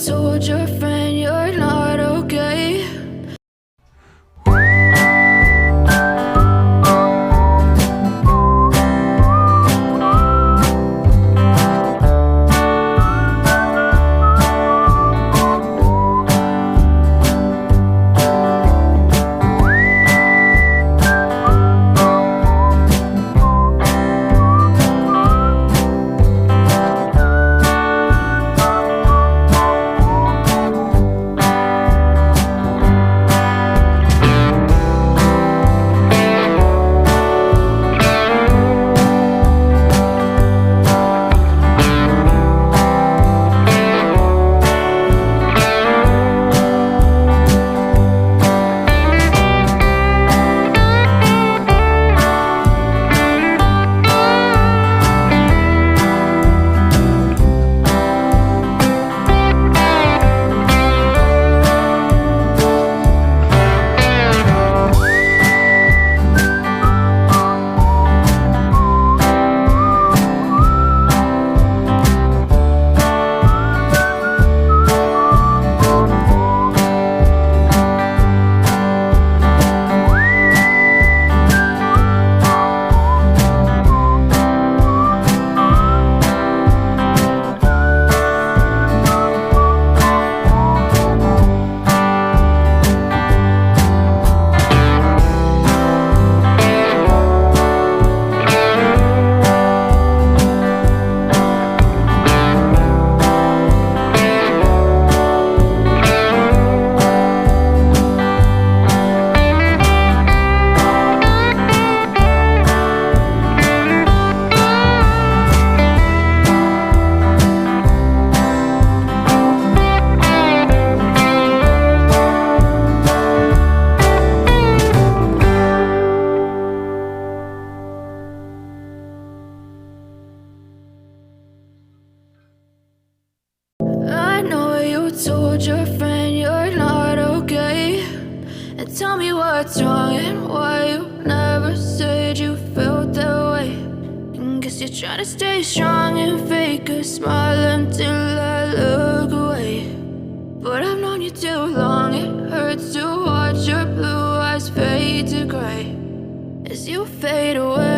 told your friend you're not okay. I know you told your friend you're not okay. And tell me what's wrong and why you never said you felt that way. And guess you're trying to stay strong and fake a smile until I look away. But I've known you too long, it hurts to watch your blue eyes fade to gray as you fade away.